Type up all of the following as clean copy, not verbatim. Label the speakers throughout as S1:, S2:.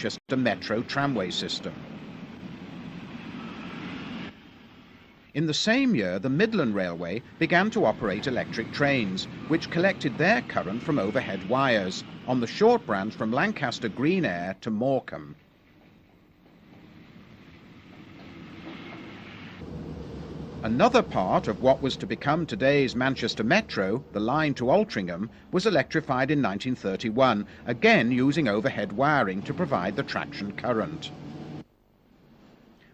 S1: Manchester Metro tramway system. In the same year, the Midland Railway began to operate electric trains, which collected their current from overhead wires on the short branch from Lancaster Green Air to Morecambe. Another part of what was to become today's Manchester Metro, the line to Altrincham, was electrified in 1931, again using overhead wiring to provide the traction current.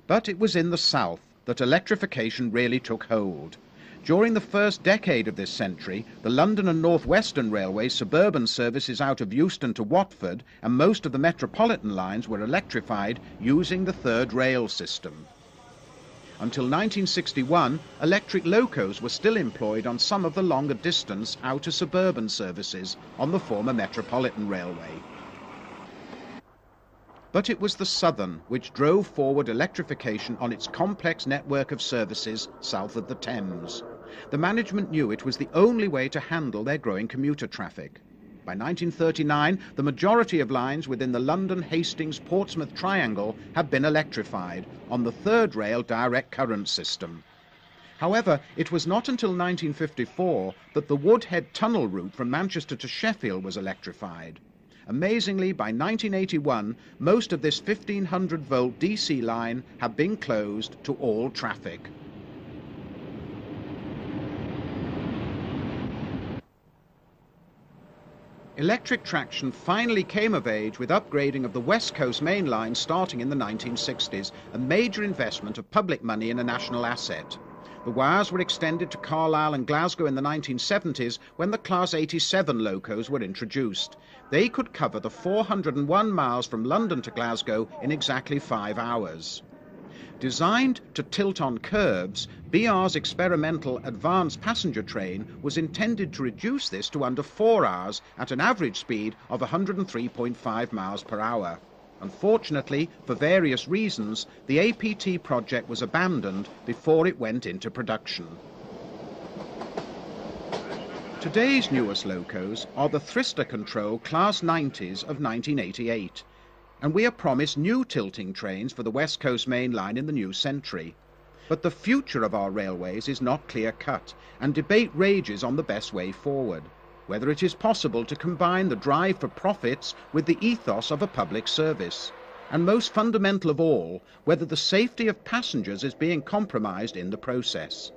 S1: But it was in the south that electrification really took hold. During the first decade of this century, the London and North Western Railway's suburban services out of Euston to Watford and most of the metropolitan lines were electrified using the third rail system. Until 1961, electric locos were still employed on some of the longer distance outer suburban services on the former Metropolitan Railway. But it was the Southern which drove forward electrification on its complex network of services south of the Thames. The management knew it was the only way to handle their growing commuter traffic. By 1939, the majority of lines within the London, Hastings, Portsmouth triangle had been electrified on the third rail direct current system. However, it was not until 1954 that the Woodhead Tunnel route from Manchester to Sheffield was electrified. Amazingly, by 1981, most of this 1500-volt DC line had been closed to all traffic. Electric traction finally came of age with upgrading of the West Coast Main Line starting in the 1960s, a major investment of public money in a national asset. The wires were extended to Carlisle and Glasgow in the 1970s when the Class 87 locos were introduced. They could cover the 401 miles from London to Glasgow in exactly 5 hours. Designed to tilt on curves, BR's experimental advanced passenger train was intended to reduce this to under 4 hours at an average speed of 103.5 miles per hour. Unfortunately, for various reasons, the APT project was abandoned before it went into production. Today's newest locos are the Thrister Control Class 90s of 1988. And we are promised new tilting trains for the West Coast Main Line in the new century. But the future of our railways is not clear-cut, and debate rages on the best way forward, whether it is possible to combine the drive for profits with the ethos of a public service, and most fundamental of all, whether the safety of passengers is being compromised in the process.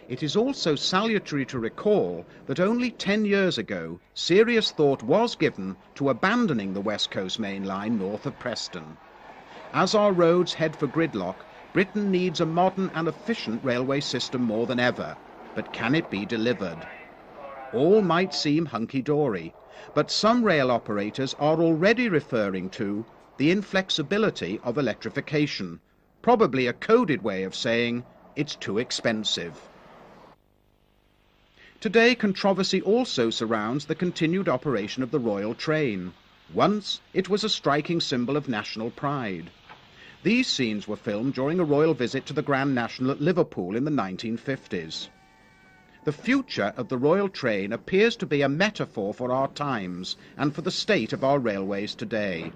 S1: It is also salutary to recall that only 10 years ago, serious thought was given to abandoning the West Coast Main Line north of Preston. As our roads head for gridlock, Britain needs a modern and efficient railway system more than ever. But can it be delivered? All might seem hunky-dory, but some rail operators are already referring to the inflexibility of electrification, probably a coded way of saying it's too expensive. Today, controversy also surrounds the continued operation of the Royal Train. Once, it was a striking symbol of national pride. These scenes were filmed during a royal visit to the Grand National at Liverpool in the 1950s. The future of the Royal Train appears to be a metaphor for our times and for the state of our railways today.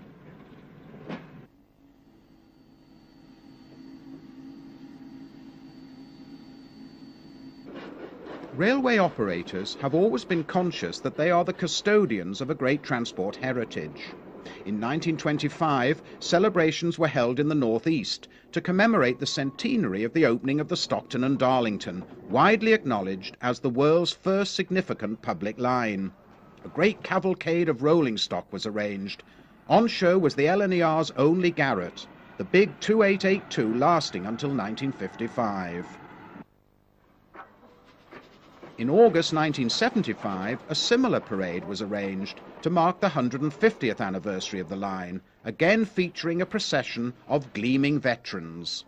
S1: Railway operators have always been conscious that they are the custodians of a great transport heritage. In 1925, celebrations were held in the northeast to commemorate the centenary of the opening of the Stockton and Darlington, widely acknowledged as the world's first significant public line. A great cavalcade of rolling stock was arranged. On show was the LNER's only Garratt, the big 2882 lasting until 1955. In August 1975, a similar parade was arranged to mark the 150th anniversary of the line, again featuring a procession of gleaming veterans.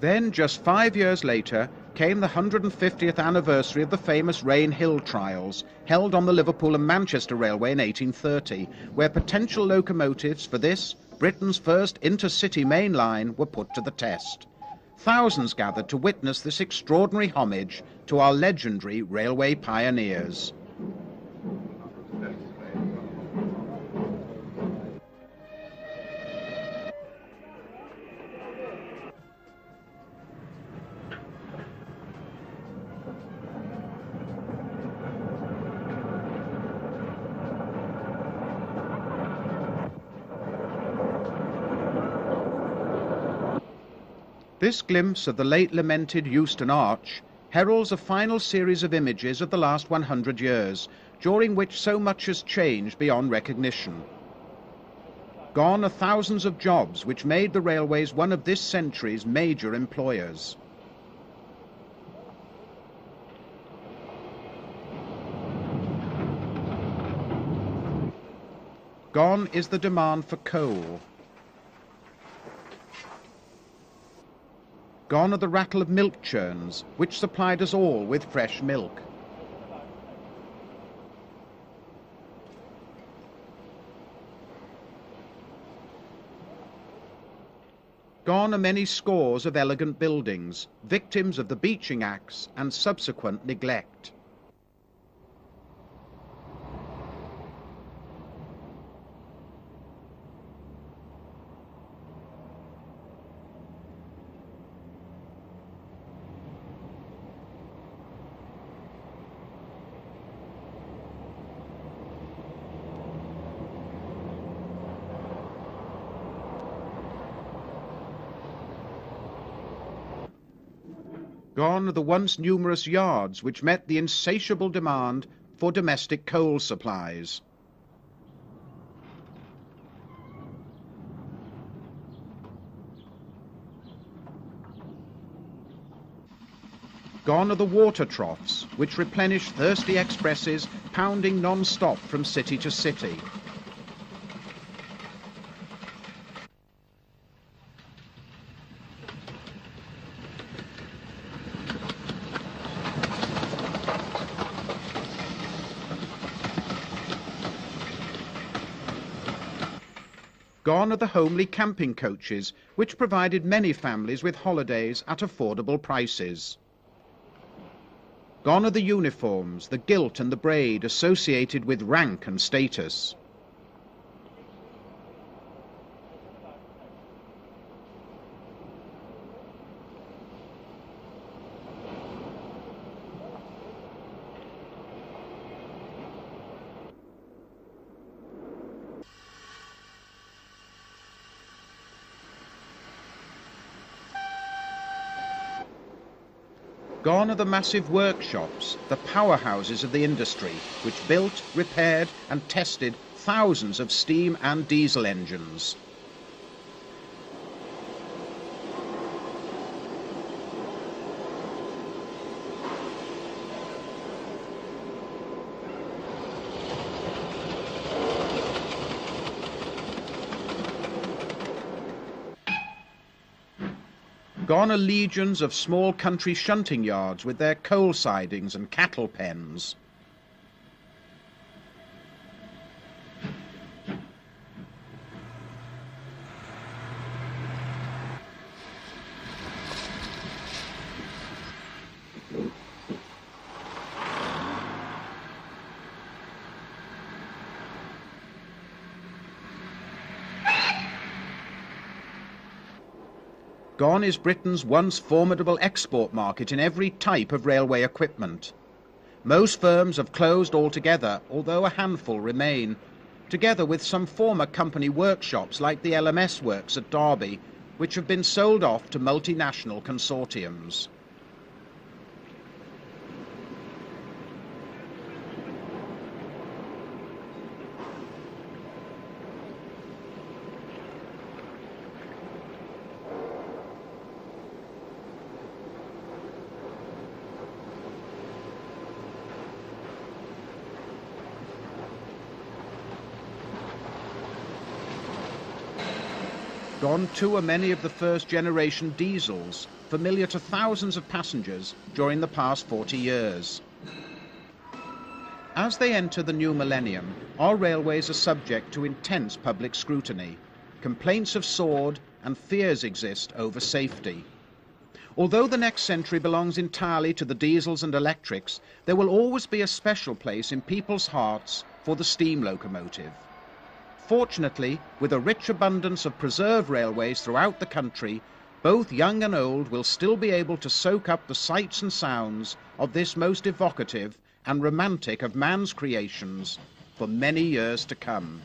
S1: Then, just 5 years later, came the 150th anniversary of the famous Rainhill trials, held on the Liverpool and Manchester Railway in 1830, where potential locomotives for this, Britain's first intercity main line, were put to the test. Thousands gathered to witness this extraordinary homage to our legendary railway pioneers. This glimpse of the late lamented Euston Arch heralds a final series of images of the last 100 years, during which so much has changed beyond recognition. Gone are thousands of jobs which made the railways one of this century's major employers. Gone is the demand for coal. Gone are the rattle of milk churns, which supplied us all with fresh milk. Gone are many scores of elegant buildings, victims of the beaching axe and subsequent neglect. Gone are the once numerous yards which met the insatiable demand for domestic coal supplies. Gone are the water troughs which replenish thirsty expresses pounding non-stop from city to city. Gone are the homely camping coaches, which provided many families with holidays at affordable prices. Gone are the uniforms, the gilt and the braid associated with rank and status. Gone are the massive workshops, the powerhouses of the industry, which built, repaired and tested thousands of steam and diesel engines. Gone are legions of small country shunting yards with their coal sidings and cattle pens. Gone is Britain's once formidable export market in every type of railway equipment. Most firms have closed altogether, although a handful remain, together with some former company workshops like the LMS works at Derby, which have been sold off to multinational consortiums. Gone too are many of the first generation diesels, familiar to thousands of passengers during the past 40 years. As they enter the new millennium, our railways are subject to intense public scrutiny. Complaints have soared and fears exist over safety. Although the next century belongs entirely to the diesels and electrics, there will always be a special place in people's hearts for the steam locomotive. Fortunately, with a rich abundance of preserved railways throughout the country, both young and old will still be able to soak up the sights and sounds of this most evocative and romantic of man's creations for many years to come.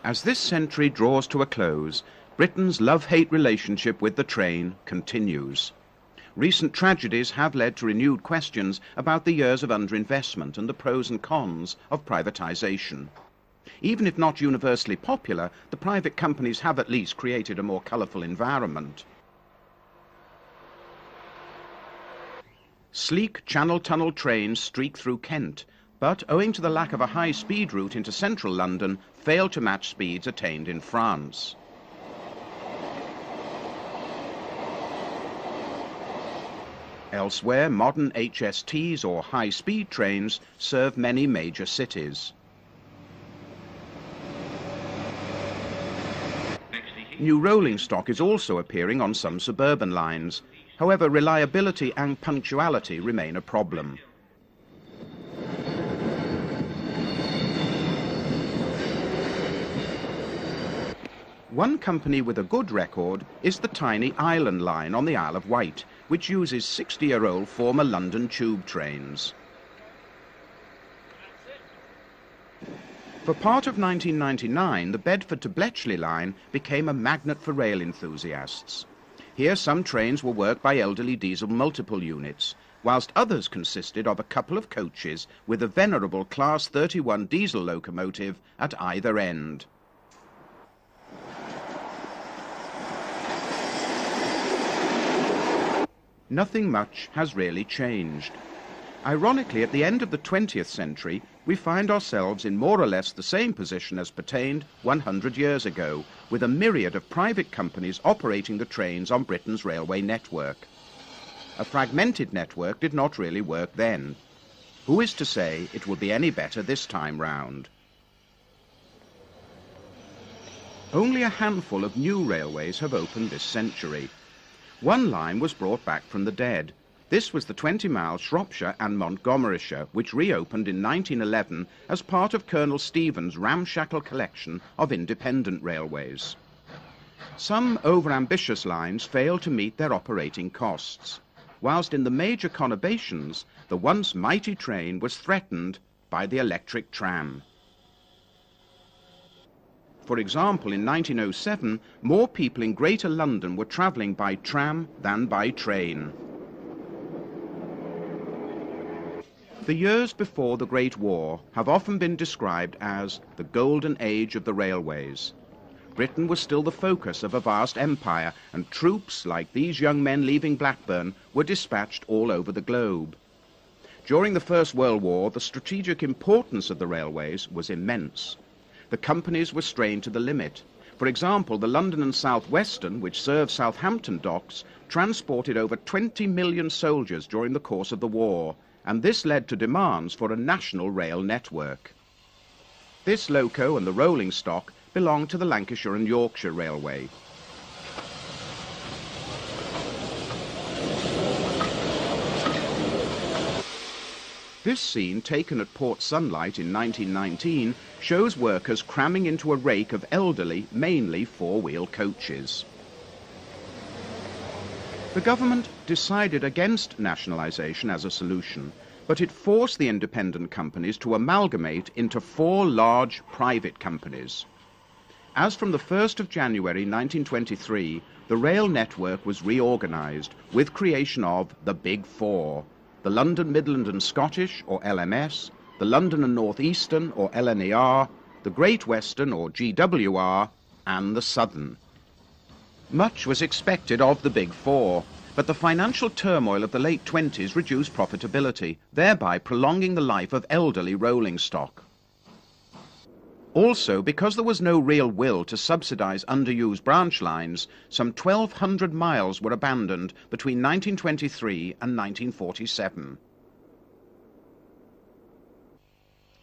S1: As this century draws to a close, Britain's love-hate relationship with the train continues. Recent tragedies have led to renewed questions about the years of underinvestment and the pros and cons of privatisation. Even if not universally popular, the private companies have at least created a more colourful environment. Sleek Channel Tunnel trains streak through Kent, but owing to the lack of a high-speed route into central London, fail to match speeds attained in France. Elsewhere, modern HSTs or high-speed trains serve many major cities. New rolling stock is also appearing on some suburban lines. However, reliability and punctuality remain a problem. One company with a good record is the tiny Island Line on the Isle of Wight, which uses 60-year-old former London tube trains. For part of 1999, the Bedford to Bletchley line became a magnet for rail enthusiasts. Here some trains were worked by elderly diesel multiple units, whilst others consisted of a couple of coaches with a venerable Class 31 diesel locomotive at either end. Nothing much has really changed. Ironically, at the end of the 20th century, we find ourselves in more or less the same position as pertained 100 years ago, with a myriad of private companies operating the trains on Britain's railway network. A fragmented network did not really work then. Who is to say it will be any better this time round? Only a handful of new railways have opened this century. One line was brought back from the dead. This was the 20-mile Shropshire and Montgomeryshire, which reopened in 1911 as part of Colonel Stevens' ramshackle collection of independent railways. Some over-ambitious lines failed to meet their operating costs, whilst in the major conurbations, the once mighty train was threatened by the electric tram. For example, in 1907, more people in Greater London were travelling by tram than by train. The years before the Great War have often been described as the golden age of the railways. Britain was still the focus of a vast empire, and troops like these young men leaving Blackburn were dispatched all over the globe. During the First World War, the strategic importance of the railways was immense. The companies were strained to the limit. For example, the London and South Western, which served Southampton docks, transported over 20 million soldiers during the course of the war, and this led to demands for a national rail network. This loco and the rolling stock belonged to the Lancashire and Yorkshire Railway. This scene, taken at Port Sunlight in 1919, shows workers cramming into a rake of elderly, mainly four-wheel coaches. The government decided against nationalisation as a solution, but it forced the independent companies to amalgamate into four large private companies. As from the 1st of January 1923, the rail network was reorganised with creation of the Big Four: the London, Midland and Scottish, or LMS, the London and North Eastern, or LNER, the Great Western, or GWR, and the Southern. Much was expected of the Big Four, but the financial turmoil of the late 20s reduced profitability, thereby prolonging the life of elderly rolling stock. Also, because there was no real will to subsidise underused branch lines, some 1,200 miles were abandoned between 1923 and 1947.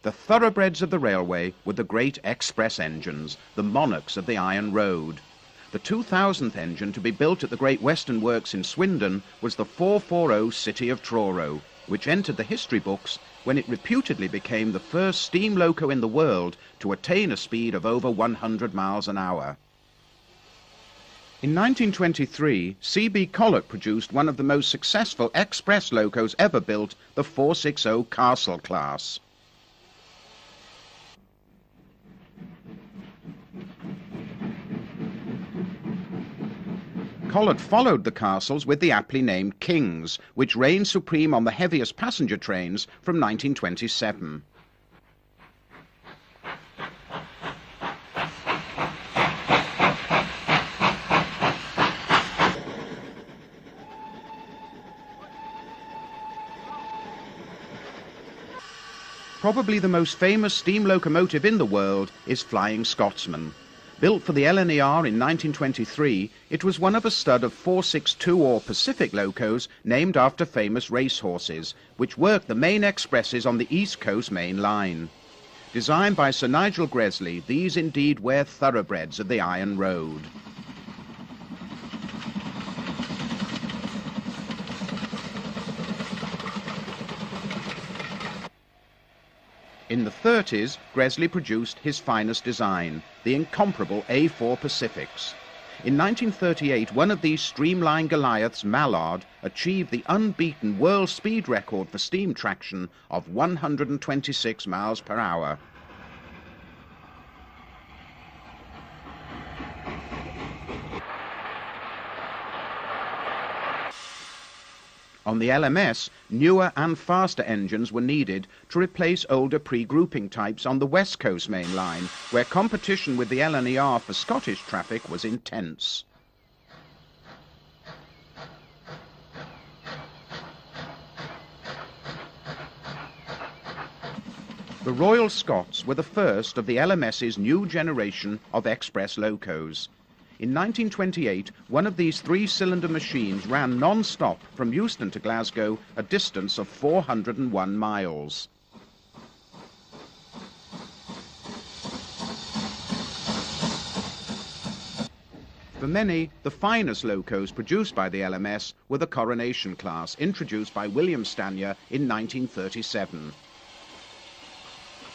S1: The thoroughbreds of the railway were the great express engines, the monarchs of the Iron Road. The 2000th engine to be built at the Great Western Works in Swindon was the 440 City of Truro, which entered the history books when it reputedly became the first steam loco in the world to attain a speed of over 100 miles an hour. In 1923, C.B. Collett produced one of the most successful express locos ever built, the 460 Castle class. Collett followed the Castles with the aptly named Kings, which reigned supreme on the heaviest passenger trains from 1927. Probably the most famous steam locomotive in the world is Flying Scotsman. Built for the LNER in 1923, it was one of a stud of 462 or Pacific locos named after famous racehorses, which worked the main expresses on the East Coast Main Line. Designed by Sir Nigel Gresley, these indeed were thoroughbreds of the Iron Road. In the 30s, Gresley produced his finest design, the incomparable A4 Pacifics. In 1938, one of these streamlined Goliaths, Mallard, achieved the unbeaten world speed record for steam traction of 126 miles per hour. On the LMS, newer and faster engines were needed to replace older pre-grouping types on the West Coast Main Line, where competition with the LNER for Scottish traffic was intense. The Royal Scots were the first of the LMS's new generation of express locos. In 1928, one of these three-cylinder machines ran non-stop from Euston to Glasgow, a distance of 401 miles. For many, the finest locos produced by the LMS were the Coronation class, introduced by William Stanier in 1937.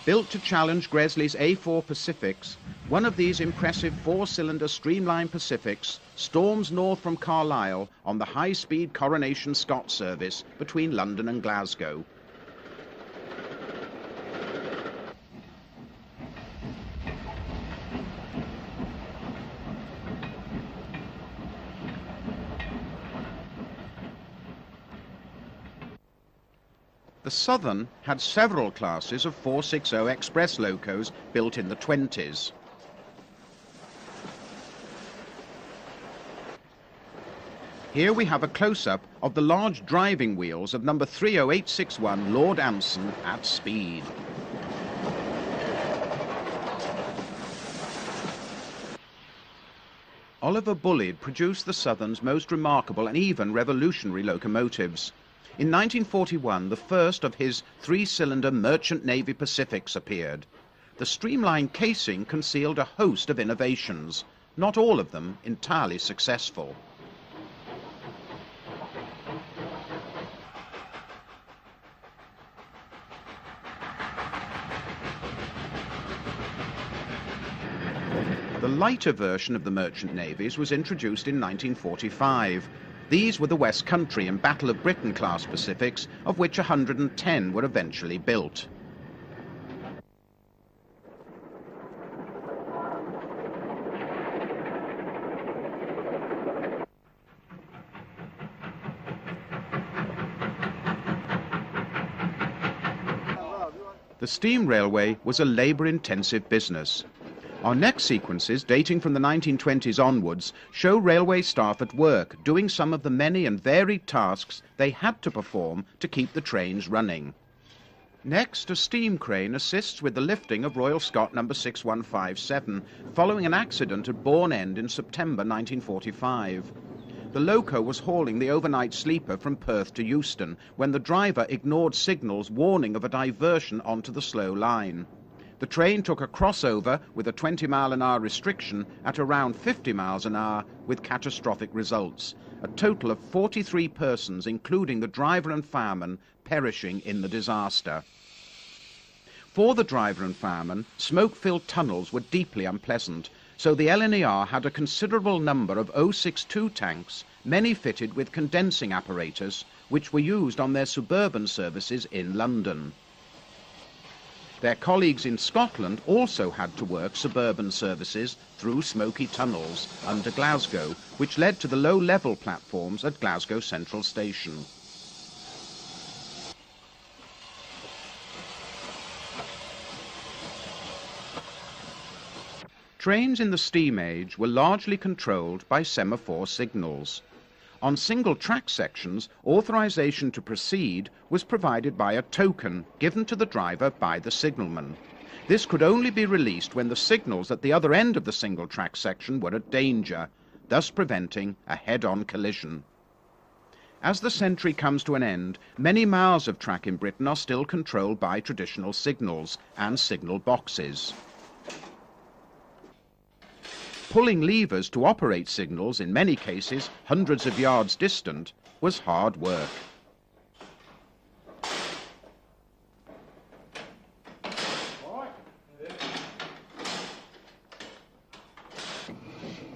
S1: Built to challenge Gresley's A4 Pacifics, one of these impressive four-cylinder streamlined Pacifics storms north from Carlisle on the high-speed Coronation Scott service between London and Glasgow. The Southern had several classes of 460 express locos built in the 20s. Here we have a close-up of the large driving wheels of number 30861 Lord Anson at speed. Oliver Bulleid produced the Southern's most remarkable and even revolutionary locomotives. In 1941, the first of his three-cylinder Merchant Navy Pacifics appeared. the streamlined casing concealed a host of innovations, not all of them entirely successful. The lighter version of the merchant navies was introduced in 1945. These were the West Country and Battle of Britain class Pacifics, of which 110 were eventually built. The steam railway was a labour-intensive business. Our next sequences, dating from the 1920s onwards, show railway staff at work doing some of the many and varied tasks they had to perform to keep the trains running. Next, a steam crane assists with the lifting of Royal Scot No. 6157 following an accident at Bourne End in September 1945. The loco was hauling the overnight sleeper from Perth to Euston when the driver ignored signals warning of a diversion onto the slow line. The train took a crossover with a 20-mile-an-hour restriction at around 50 miles an hour with catastrophic results. A total of 43 persons, including the driver and fireman, perishing in the disaster. For the driver and fireman, smoke-filled tunnels were deeply unpleasant, so the LNER had a considerable number of 062 tanks, many fitted with condensing apparatus, which were used on their suburban services in London. Their colleagues in Scotland also had to work suburban services through smoky tunnels under Glasgow, which led to the low-level platforms at Glasgow Central Station. Trains in the steam age were largely controlled by semaphore signals. On single track sections, authorization to proceed was provided by a token given to the driver by the signalman. This could only be released when the signals at the other end of the single track section were at danger, thus preventing a head-on collision. As the century comes to an end, many miles of track in Britain are still controlled by traditional signals and signal boxes. Pulling levers to operate signals, in many cases hundreds of yards distant, was hard work.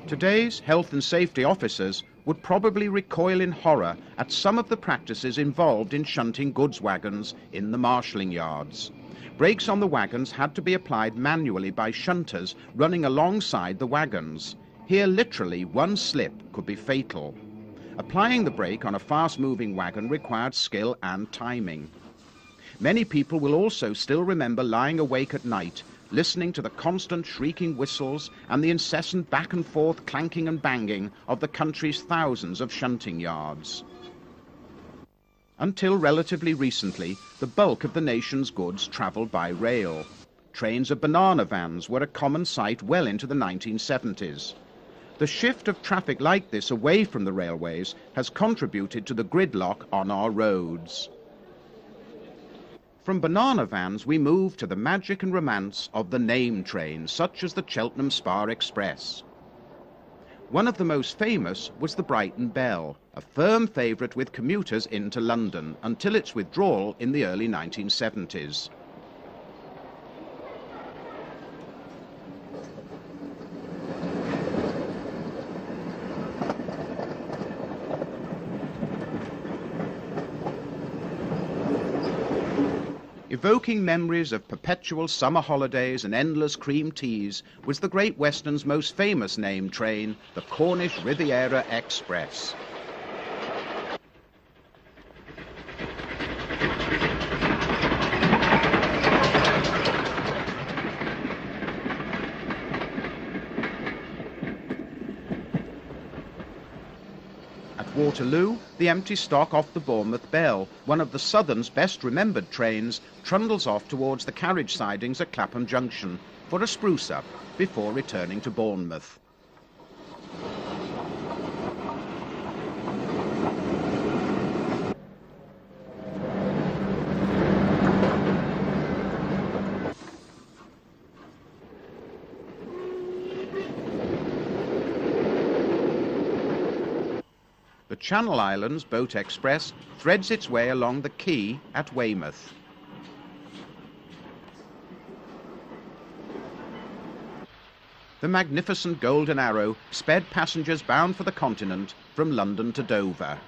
S1: Today's health and safety officers would probably recoil in horror at some of the practices involved in shunting goods wagons in the marshalling yards. Brakes on the wagons had to be applied manually by shunters running alongside the wagons. Here, literally, one slip could be fatal. Applying the brake on a fast-moving wagon required skill and timing. Many people will also still remember lying awake at night, listening to the constant shrieking whistles and the incessant back-and-forth clanking and banging of the country's thousands of shunting yards. Until relatively recently, the bulk of the nation's goods travelled by rail. Trains of banana vans were a common sight well into the 1970s. The shift of traffic like this away from the railways has contributed to the gridlock on our roads. From banana vans we move to the magic and romance of the name trains, such as the Cheltenham Spa Express. One of the most famous was the Brighton Belle, a firm favourite with commuters into London until its withdrawal in the early 1970s. Evoking memories of perpetual summer holidays and endless cream teas was the Great Western's most famous named train, the Cornish Riviera Express. Waterloo, the empty stock off the Bournemouth Belle, one of the Southern's best-remembered trains, trundles off towards the carriage sidings at Clapham Junction for a spruce-up before returning to Bournemouth. Channel Islands Boat Express threads its way along the quay at Weymouth. The magnificent Golden Arrow sped passengers bound for the continent from London to Dover.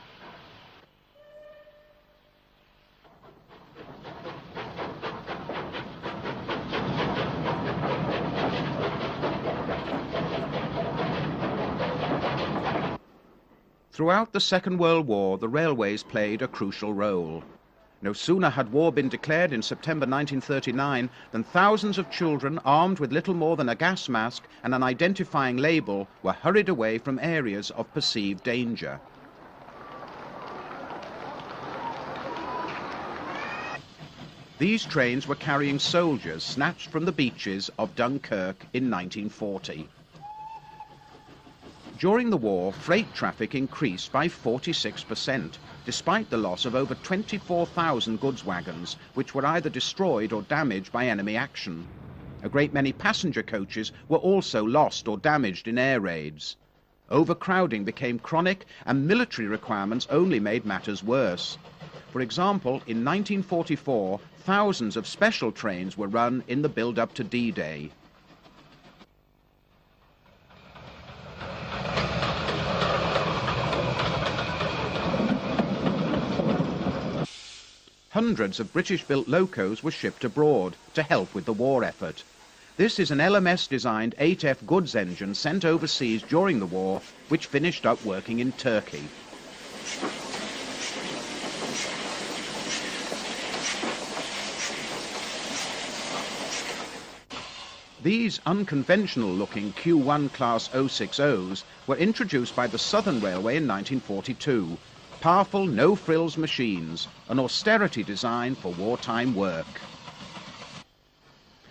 S1: Throughout the Second World War, the railways played a crucial role. No sooner had war been declared in September 1939 than thousands of children, armed with little more than a gas mask and an identifying label, were hurried away from areas of perceived danger. These trains were carrying soldiers snatched from the beaches of Dunkirk in 1940. During the war, freight traffic increased by 46%, despite the loss of over 24,000 goods wagons, which were either destroyed or damaged by enemy action. A great many passenger coaches were also lost or damaged in air raids. Overcrowding became chronic, and military requirements only made matters worse. For example, in 1944, thousands of special trains were run in the build-up to D-Day. Hundreds of British-built locos were shipped abroad to help with the war effort. This is an LMS-designed 8F goods engine sent overseas during the war, which finished up working in Turkey. These unconventional-looking Q1 class 060s were introduced by the Southern Railway in 1942. Powerful, no-frills machines, an austerity design for wartime work.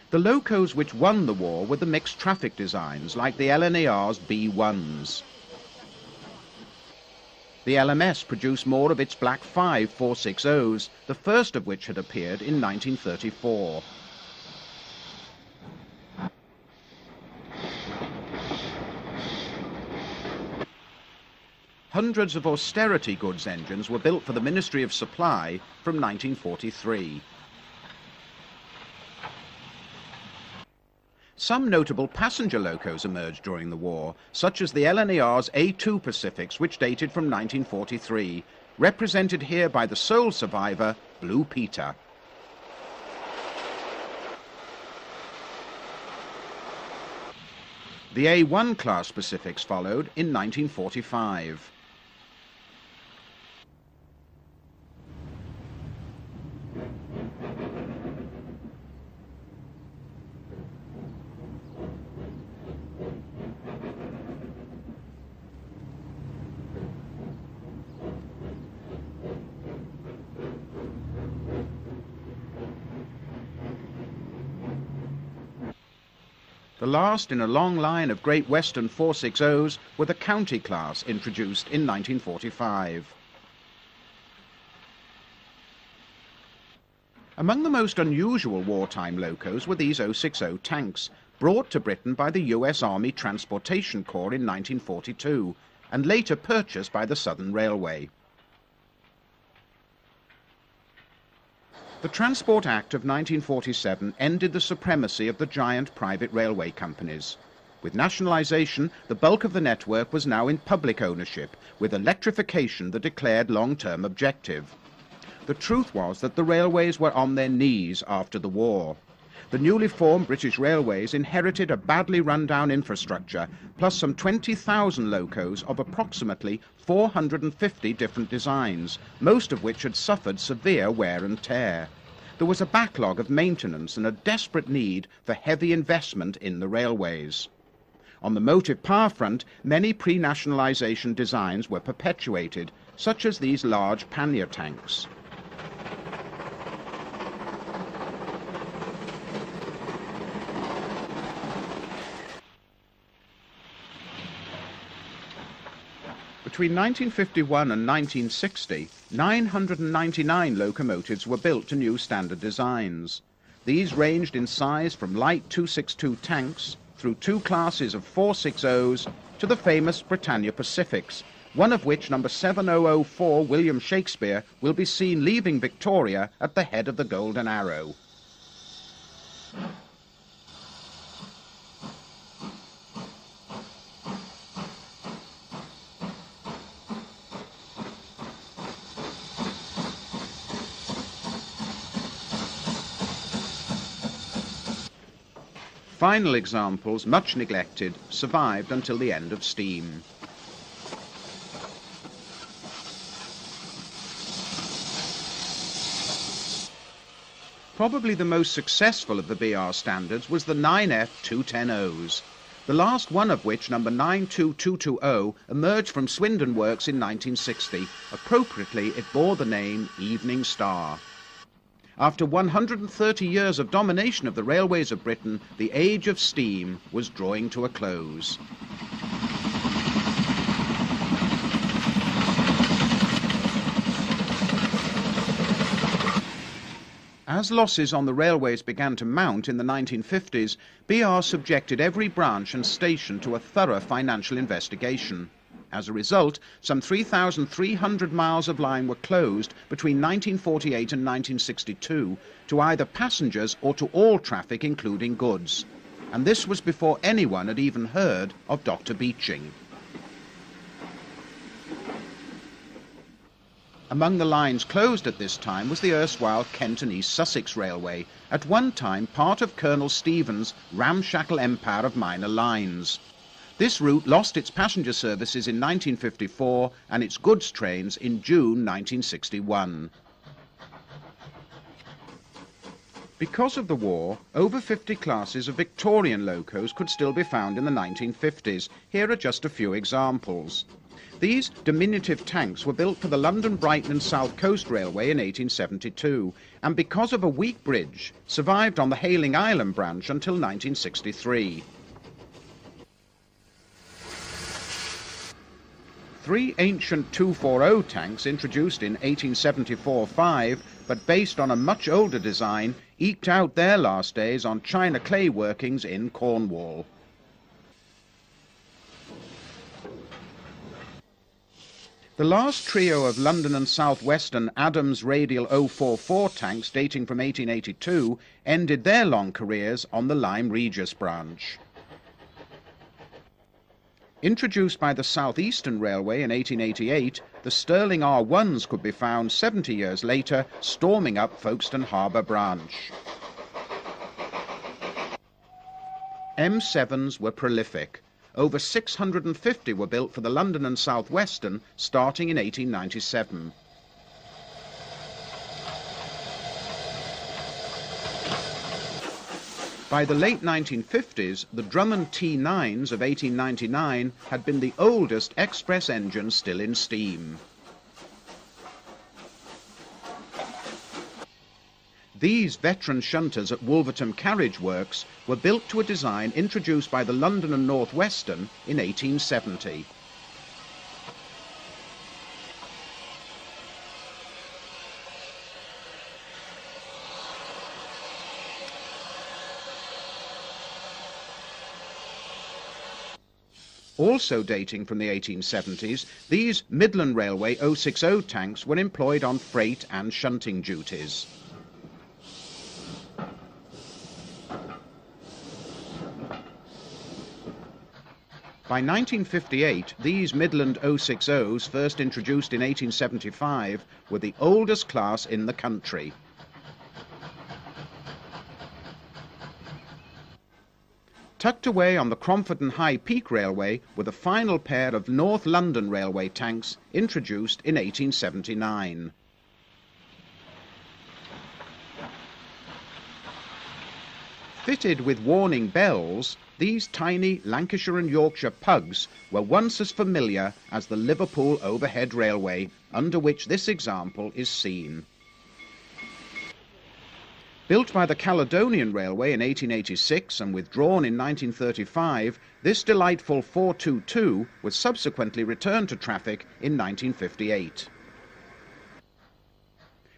S1: The locos which won the war were the mixed traffic designs, like the LNER's B1s. The LMS produced more of its Black 5 460s, the first of which had appeared in 1934. Hundreds of austerity goods engines were built for the Ministry of Supply from 1943. Some notable passenger locos emerged during the war, such as the LNER's A2 Pacifics, which dated from 1943, represented here by the sole survivor, Blue Peter. The A1 class Pacifics followed in 1945. The last in a long line of Great Western 460s were the County class, introduced in 1945. Among the most unusual wartime locos were these 060 tanks, brought to Britain by the US Army Transportation Corps in 1942, and later purchased by the Southern Railway. The Transport Act of 1947 ended the supremacy of the giant private railway companies. With nationalisation, the bulk of the network was now in public ownership, with electrification the declared long-term objective. The truth was that the railways were on their knees after the war. The newly formed British Railways inherited a badly run-down infrastructure, plus some 20,000 locos of approximately 450 different designs, most of which had suffered severe wear and tear. There was a backlog of maintenance and a desperate need for heavy investment in the railways. On the motive power front, many pre-nationalisation designs were perpetuated, such as these large pannier tanks. Between 1951 and 1960, 999 locomotives were built to new standard designs. These ranged in size from light 262 tanks through two classes of 460s to the famous Britannia Pacifics, one of which, number 7004 William Shakespeare, will be seen leaving Victoria at the head of the Golden Arrow. Final examples, much neglected, survived until the end of steam. Probably the most successful of the BR standards was the 9F 210Os, the last one of which, number 92220, emerged from Swindon Works in 1960. Appropriately, it bore the name Evening Star. After 130 years of domination of the railways of Britain, the age of steam was drawing to a close. As losses on the railways began to mount in the 1950s, BR subjected every branch and station to a thorough financial investigation. As a result, some 3,300 miles of line were closed between 1948 and 1962 to either passengers or to all traffic, including goods. And this was before anyone had even heard of Dr. Beeching. Among the lines closed at this time was the erstwhile Kent and East Sussex Railway, at one time part of Colonel Stevens' ramshackle empire of minor lines. This route lost its passenger services in 1954 and its goods trains in June 1961. Because of the war, over 50 classes of Victorian locos could still be found in the 1950s. Here are just a few examples. These diminutive tanks were built for the London, Brighton and South Coast Railway in 1872, and because of a weak bridge, survived on the Hayling Island branch until 1963. Three ancient 240 tanks introduced in 1874-5, but based on a much older design, eked out their last days on China clay workings in Cornwall. The last trio of London and South Western Adams Radial 044 tanks dating from 1882 ended their long careers on the Lyme Regis branch. Introduced by the South Eastern Railway in 1888, the Stirling R1s could be found 70 years later storming up Folkestone Harbour branch. M7s were prolific. Over 650 were built for the London and South Western starting in 1897. By the late 1950s, the Drummond T9s of 1899 had been the oldest express engine still in steam. These veteran shunters at Wolverton Carriage Works were built to a design introduced by the London and North Western in 1870. Also dating from the 1870s, these Midland Railway 060 tanks were employed on freight and shunting duties. By 1958, these Midland 060s, first introduced in 1875, were the oldest class in the country. Tucked away on the Cromford and High Peak Railway were the final pair of North London Railway tanks introduced in 1879. Fitted with warning bells, these tiny Lancashire and Yorkshire pugs were once as familiar as the Liverpool Overhead Railway, under which this example is seen. Built by the Caledonian Railway in 1886 and withdrawn in 1935, this delightful 422 was subsequently returned to traffic in 1958.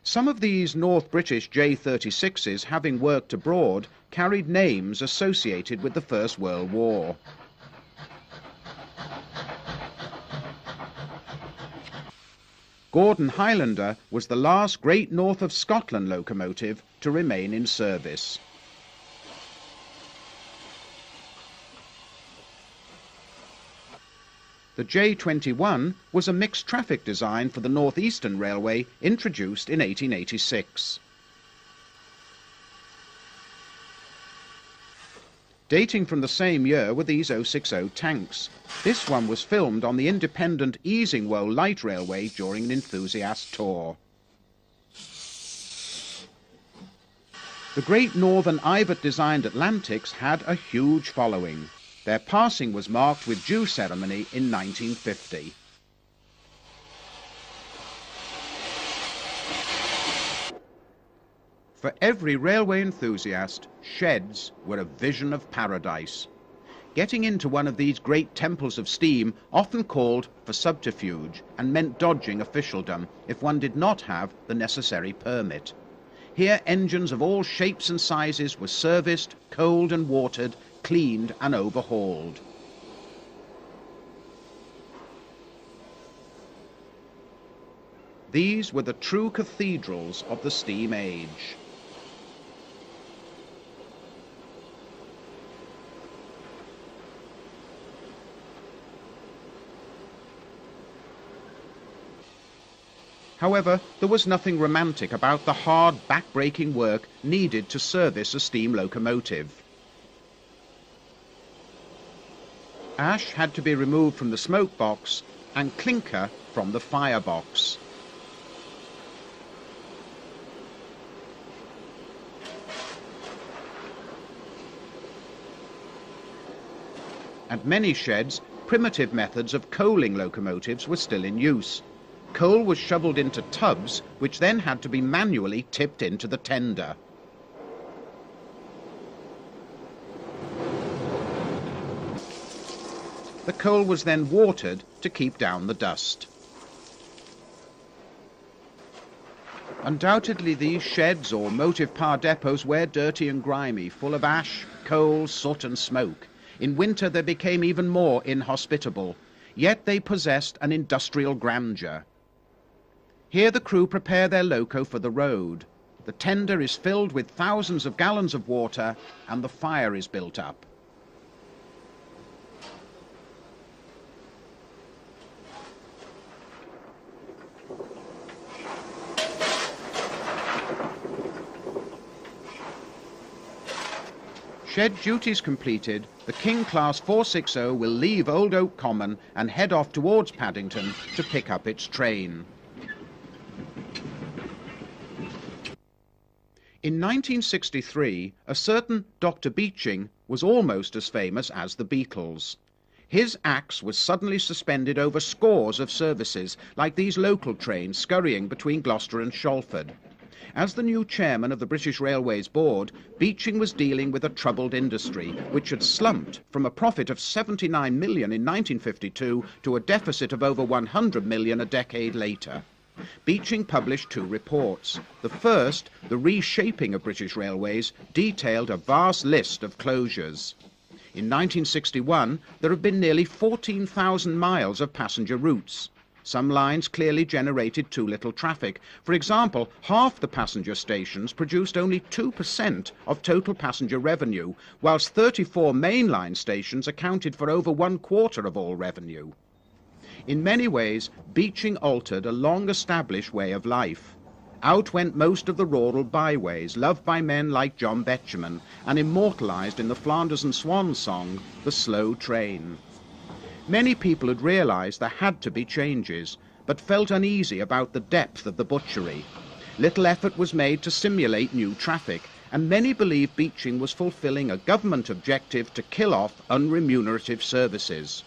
S1: Some of these North British J36s, having worked abroad, carried names associated with the First World War. Gordon Highlander was the last Great North of Scotland locomotive to remain in service. The J21 was a mixed traffic design for the North Eastern Railway, introduced in 1886. Dating from the same year were these 060 tanks. This one was filmed on the independent Easingwold Light Railway during an enthusiast tour. The Great Northern Ivatt-designed Atlantics had a huge following. Their passing was marked with due ceremony in 1950. For every railway enthusiast, sheds were a vision of paradise. Getting into one of these great temples of steam often called for subterfuge and meant dodging officialdom if one did not have the necessary permit. Here engines of all shapes and sizes were serviced, coaled and watered, cleaned and overhauled. These were the true cathedrals of the steam age. However, there was nothing romantic about the hard, back-breaking work needed to service a steam locomotive. Ash had to be removed from the smoke box and clinker from the firebox. At many sheds, primitive methods of coaling locomotives were still in use. Coal was shoveled into tubs, which then had to be manually tipped into the tender. The coal was then watered to keep down the dust. Undoubtedly these sheds or motive power depots were dirty and grimy, full of ash, coal, soot and smoke. In winter they became even more inhospitable, yet they possessed an industrial grandeur. Here the crew prepare their loco for the road. The tender is filled with thousands of gallons of water and the fire is built up. Shed duties completed, the King Class 460 will leave Old Oak Common and head off towards Paddington to pick up its train. In 1963, a certain Dr. Beeching was almost as famous as the Beatles. His axe was suddenly suspended over scores of services, like these local trains scurrying between Gloucester and Shalford. As the new chairman of the British Railways Board, Beeching was dealing with a troubled industry, which had slumped from a profit of 79 million in 1952 to a deficit of over 100 million a decade later. Beeching published two reports. The first, The Reshaping of British Railways, detailed a vast list of closures. In 1961, there have been nearly 14,000 miles of passenger routes. Some lines clearly generated too little traffic. For example, half the passenger stations produced only 2% of total passenger revenue, whilst 34 mainline stations accounted for over 1/4 of all revenue. In many ways, Beeching altered a long-established way of life. Out went most of the rural byways, loved by men like John Betjeman, and immortalised in the Flanders and Swans song, The Slow Train. Many people had realised there had to be changes, but felt uneasy about the depth of the butchery. Little effort was made to simulate new traffic, and many believed Beeching was fulfilling a government objective to kill off unremunerative services.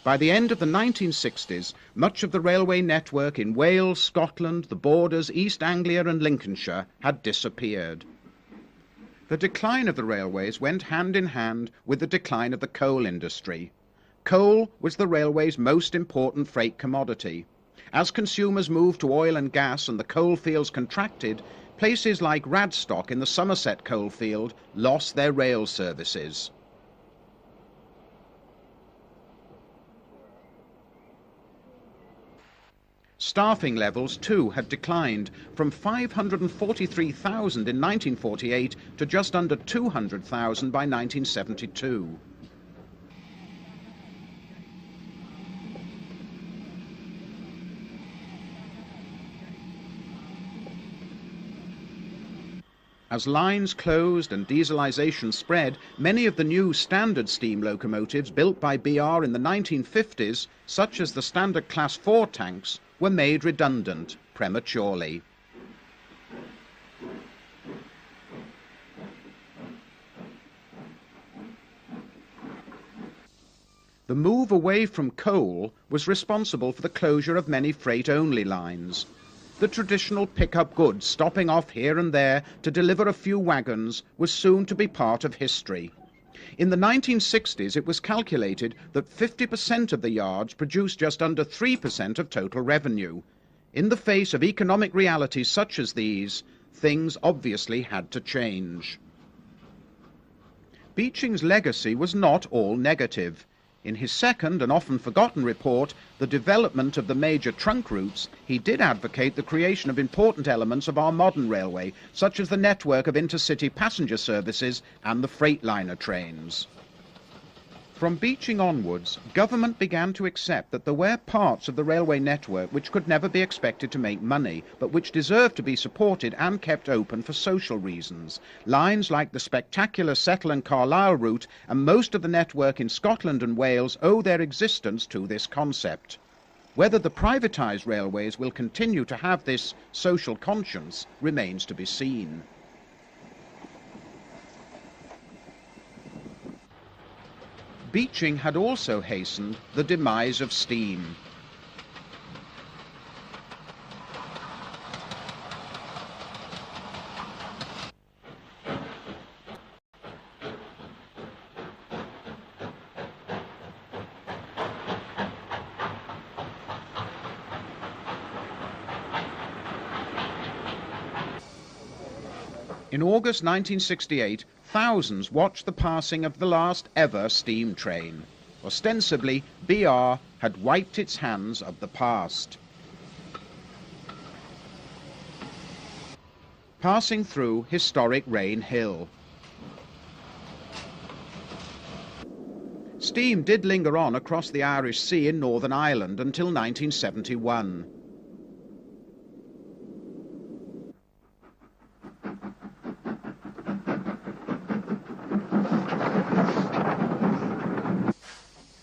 S1: By the end of the 1960s, much of the railway network in Wales, Scotland, the Borders, East Anglia and Lincolnshire had disappeared. The decline of the railways went hand in hand with the decline of the coal industry. Coal was the railway's most important freight commodity. As consumers moved to oil and gas and the coal fields contracted, places like Radstock in the Somerset coalfield lost their rail services. Staffing levels too had declined from 543,000 in 1948 to just under 200,000 by 1972. As lines closed and dieselisation spread, many of the new standard steam locomotives built by BR in the 1950s, such as the standard Class 4 tanks, were made redundant prematurely. The move away from coal was responsible for the closure of many freight-only lines. The traditional pick-up goods stopping off here and there to deliver a few wagons was soon to be part of history. In the 1960s, it was calculated that 50% of the yards produced just under 3% of total revenue. In the face of economic realities such as these, things obviously had to change. Beeching's legacy was not all negative. In his second and often forgotten report, The Development of the Major Trunk Routes, he did advocate the creation of important elements of our modern railway, such as the network of intercity passenger services and the Freightliner trains. From Beeching onwards, government began to accept that there were parts of the railway network which could never be expected to make money, but which deserved to be supported and kept open for social reasons. Lines like the spectacular Settle and Carlisle route and most of the network in Scotland and Wales owe their existence to this concept. Whether the privatised railways will continue to have this social conscience remains to be seen. Beeching had also hastened the demise of steam. In August 1968, thousands watched the passing of the last ever steam train. Ostensibly, BR had wiped its hands of the past. Passing through historic Rain Hill. Steam did linger on across the Irish Sea in Northern Ireland until 1971.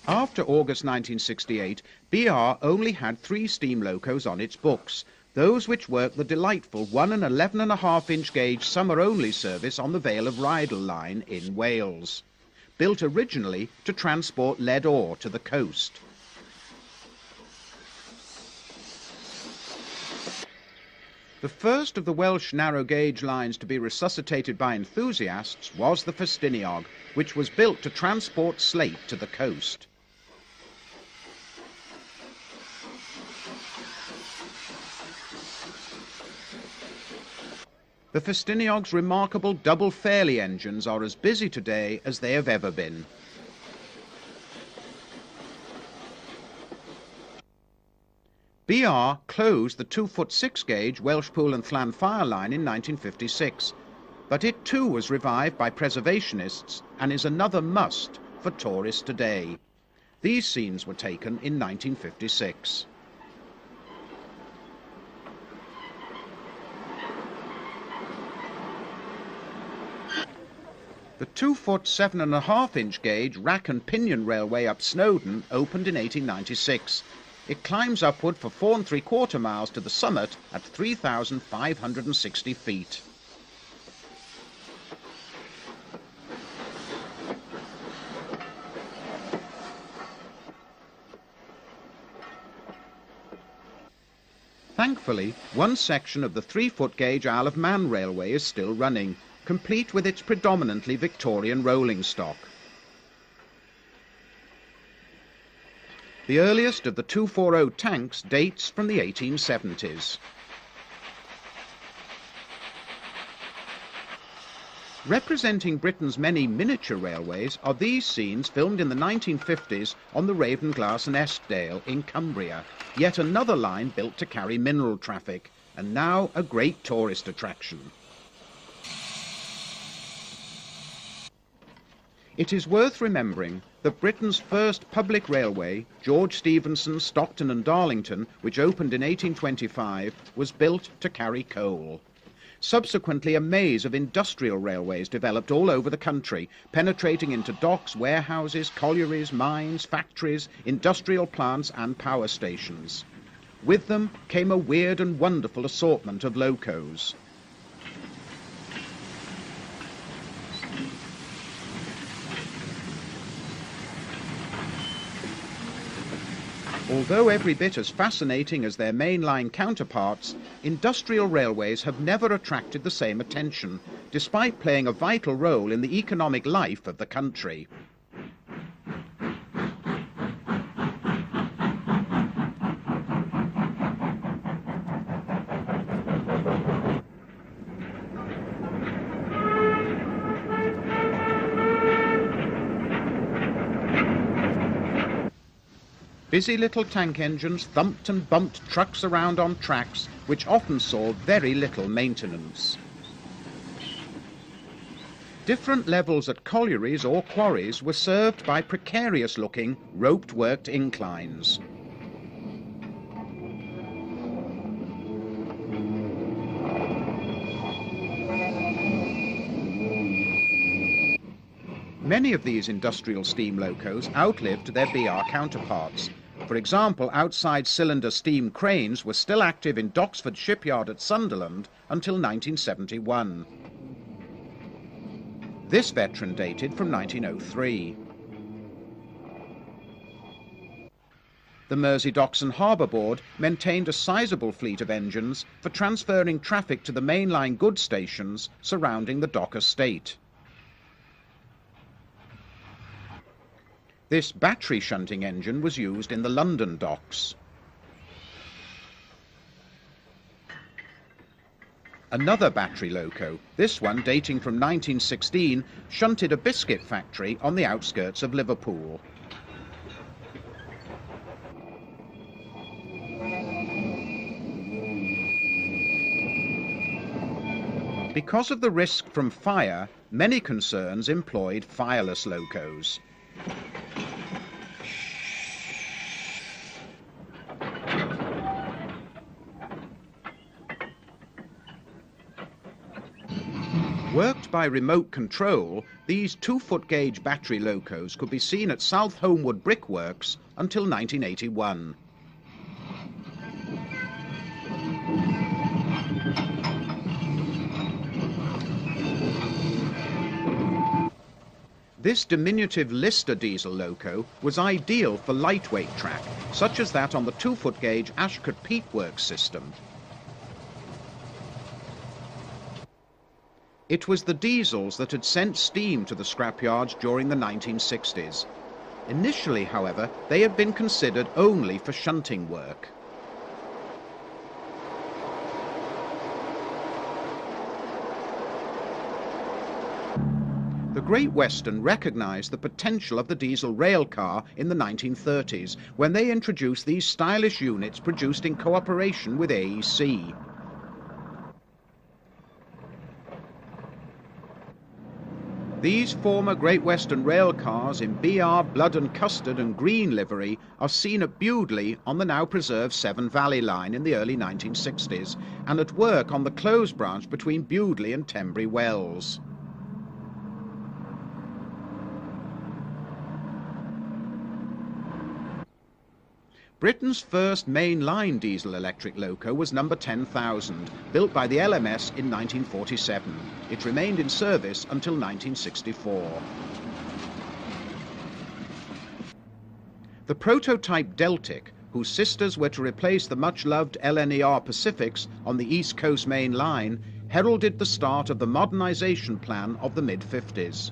S1: After August 1968, BR only had 3 steam locos on its books, those which worked the delightful 1 and 11.5-inch gauge summer-only service on the Vale of Rheidol line in Wales, built originally to transport lead ore to the coast. The first of the Welsh narrow-gauge lines to be resuscitated by enthusiasts was the Ffestiniog, which was built to transport slate to the coast. The Ffestiniog's remarkable double Fairley engines are as busy today as they have ever been. BR closed the 2-foot 6-gauge Welshpool and Llanfire line in 1956, but it too was revived by preservationists and is another must for tourists today. These scenes were taken in 1956. The 2-foot 7.5-inch gauge rack and pinion railway up Snowdon opened in 1896. It climbs upward for 4 3/4 miles to the summit at 3,560 feet. Thankfully, one section of the 3-foot gauge Isle of Man railway is still running, complete with its predominantly Victorian rolling stock. The earliest of the 240 tanks dates from the 1870s. Representing Britain's many miniature railways are these scenes filmed in the 1950s on the Ravenglass and Eskdale in Cumbria, yet another line built to carry mineral traffic, and now a great tourist attraction. It is worth remembering that Britain's first public railway, George Stephenson, Stockton and Darlington, which opened in 1825, was built to carry coal. Subsequently, a maze of industrial railways developed all over the country, penetrating into docks, warehouses, collieries, mines, factories, industrial plants and power stations. With them came a weird and wonderful assortment of locos. Although every bit as fascinating as their mainline counterparts, industrial railways have never attracted the same attention, despite playing a vital role in the economic life of the country. Busy little tank engines thumped and bumped trucks around on tracks which often saw very little maintenance. Different levels at collieries or quarries were served by precarious-looking, roped-worked inclines. Many of these industrial steam locos outlived their BR counterparts. For example, outside cylinder steam cranes were still active in Doxford Shipyard at Sunderland until 1971. This veteran dated from 1903. The Mersey Docks and Harbour Board maintained a sizable fleet of engines for transferring traffic to the mainline goods stations surrounding the dock estate. This battery shunting engine was used in the London docks. Another battery loco, this one dating from 1916, shunted a biscuit factory on the outskirts of Liverpool. Because of the risk from fire, many concerns employed fireless locos. Worked by remote control, these 2-foot gauge battery locos could be seen at South Homewood Brickworks until 1981. This diminutive Lister diesel loco was ideal for lightweight track, such as that on the 2-foot gauge Ashcott Peatworks system. It was the diesels that had sent steam to the scrapyards during the 1960s. Initially, however, they had been considered only for shunting work. The Great Western recognized the potential of the diesel rail car in the 1930s when they introduced these stylish units produced in cooperation with AEC. These former Great Western rail cars in BR, blood and custard and green livery are seen at Bewdley on the now preserved Severn Valley line in the early 1960s and at work on the closed branch between Bewdley and Tenbury Wells. Britain's first main-line diesel-electric loco was number 10,000, built by the LMS in 1947. It remained in service until 1964. The prototype Deltic, whose sisters were to replace the much-loved LNER Pacifics on the East Coast Main Line, heralded the start of the modernisation plan of the mid-50s.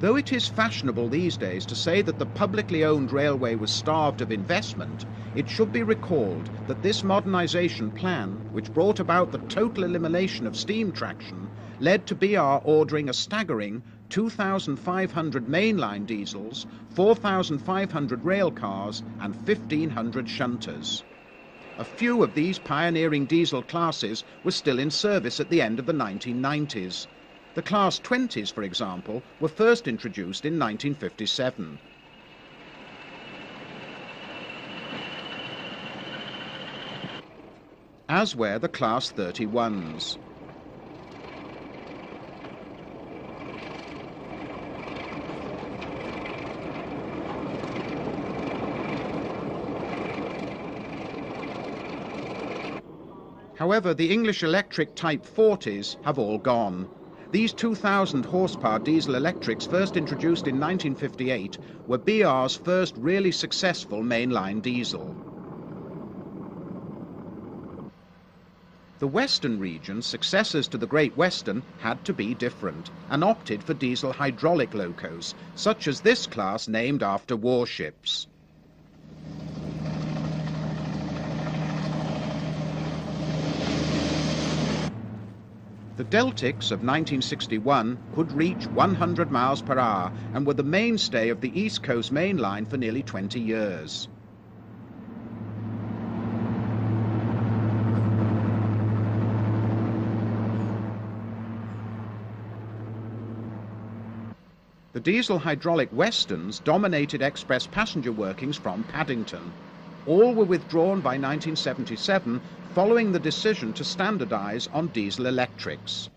S1: Though it is fashionable these days to say that the publicly owned railway was starved of investment, It should be recalled that this modernisation plan, which brought about the total elimination of steam traction, led to BR ordering a staggering 2,500 mainline diesels, 4,500 rail cars and 1,500 shunters. A few of these pioneering diesel classes were still in service at the end of the 1990s. The Class 20s, for example, were first introduced in 1957. As were the Class 31s. However, the English Electric Type 40s have all gone. These 2,000 horsepower diesel electrics, first introduced in 1958, were BR's first really successful mainline diesel. The Western region's successors to the Great Western had to be different and opted for diesel hydraulic locos, such as this class named after warships. The Deltics of 1961 could reach 100 miles per hour and were the mainstay of the East Coast Main Line for nearly 20 years. The diesel hydraulic Westerns dominated express passenger workings from Paddington. All were withdrawn by 1977 following the decision to standardize on diesel electrics.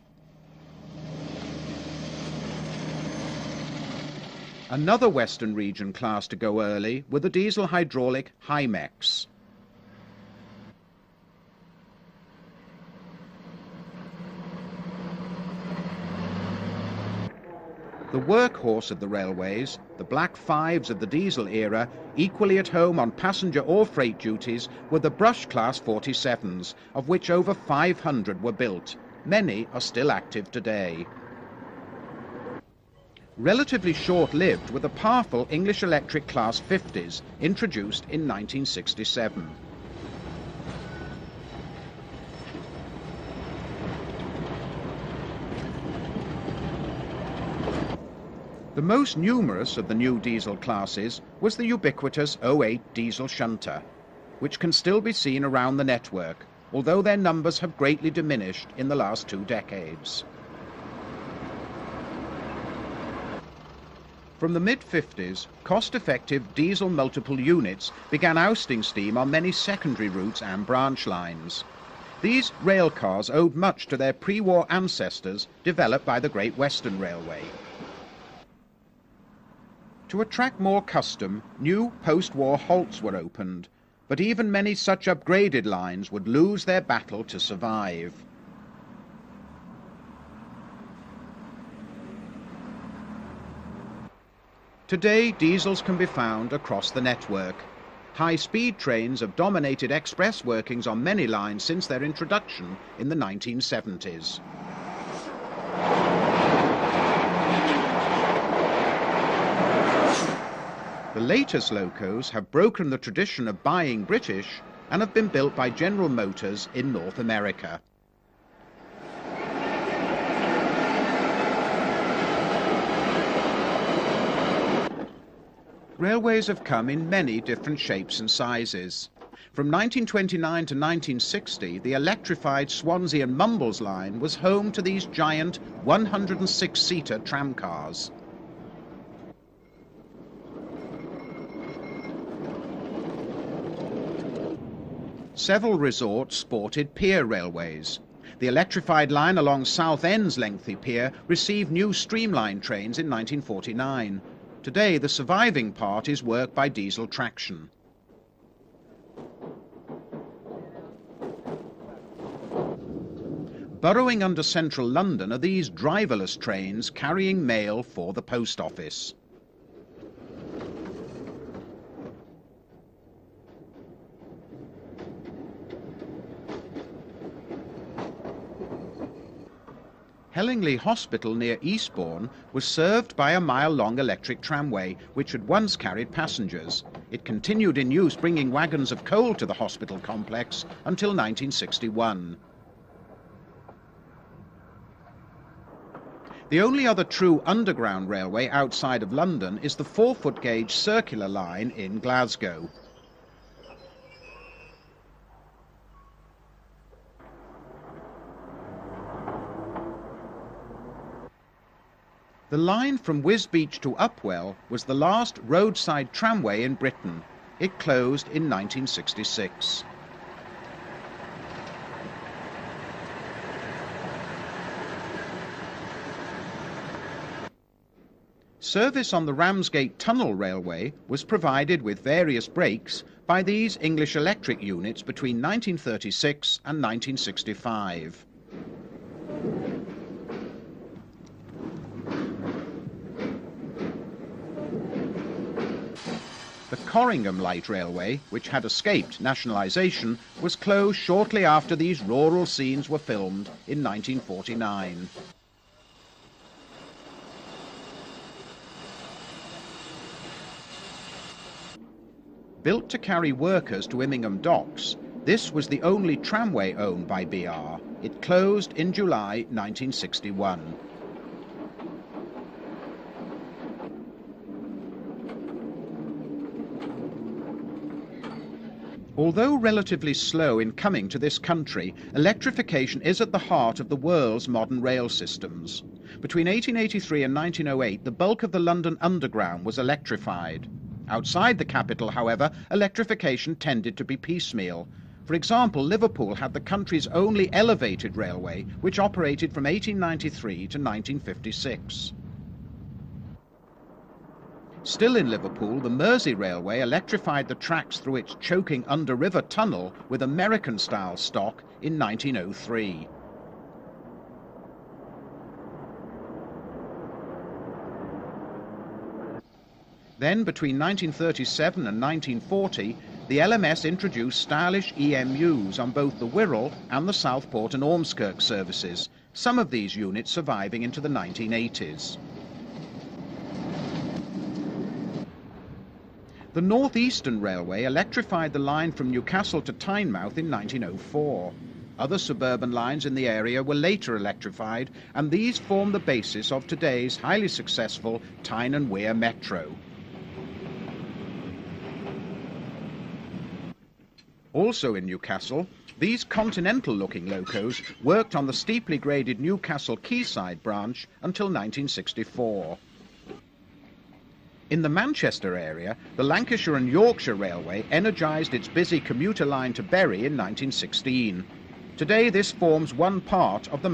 S1: Another Western region class to go early were the diesel hydraulic Hymex. The workhorse of the railways, the Black Fives of the diesel era, equally at home on passenger or freight duties, were the Brush Class 47s, of which over 500 were built. Many are still active today. Relatively short-lived were the powerful English Electric Class 50s, introduced in 1967. The most numerous of the new diesel classes was the ubiquitous 08 diesel shunter, which can still be seen around the network, although their numbers have greatly diminished in the last 2 decades. From the mid-50s, cost-effective diesel multiple units began ousting steam on many secondary routes and branch lines. These rail cars owed much to their pre-war ancestors developed by the Great Western Railway. To attract more custom, new post-war halts were opened, but even many such upgraded lines would lose their battle to survive. Today, diesels can be found across the network. High-speed trains have dominated express workings on many lines since their introduction in the 1970s. The latest locos have broken the tradition of buying British and have been built by General Motors in North America. Railways have come in many different shapes and sizes. From 1929 to 1960, the electrified Swansea and Mumbles line was home to these giant 106-seater tramcars. Several resorts sported pier railways. The electrified line along Southend's lengthy pier received new streamline trains in 1949. Today, the surviving part is worked by diesel traction. Burrowing under central London are these driverless trains carrying mail for the post office. Hellingley Hospital near Eastbourne was served by a mile-long electric tramway which had once carried passengers. It continued in use, bringing wagons of coal to the hospital complex until 1961. The only other true underground railway outside of London is the 4-foot gauge circular line in Glasgow. The line from Wisbech to Upwell was the last roadside tramway in Britain. It closed in 1966. Service on the Ramsgate Tunnel Railway was provided with various breaks by these English Electric units between 1936 and 1965. The Corringham Light Railway, which had escaped nationalisation, was closed shortly after these rural scenes were filmed in 1949. Built to carry workers to Immingham Docks, this was the only tramway owned by BR. It closed in July 1961. Although relatively slow in coming to this country, electrification is at the heart of the world's modern rail systems. Between 1883 and 1908, the bulk of the London Underground was electrified. Outside the capital, however, electrification tended to be piecemeal. For example, Liverpool had the country's only elevated railway, which operated from 1893 to 1956. Still in Liverpool, the Mersey Railway electrified the tracks through its choking under-river tunnel with American-style stock in 1903. Then, between 1937 and 1940, the LMS introduced stylish EMUs on both the Wirral and the Southport and Ormskirk services, some of these units surviving into the 1980s. The North Eastern Railway electrified the line from Newcastle to Tynemouth in 1904. Other suburban lines in the area were later electrified, and these form the basis of today's highly successful Tyne and Wear Metro. Also in Newcastle, these continental-looking locos worked on the steeply graded Newcastle Quayside branch until 1964. In the Manchester area, the Lancashire and Yorkshire Railway energised its busy commuter line to Bury in 1916. Today this forms one part of the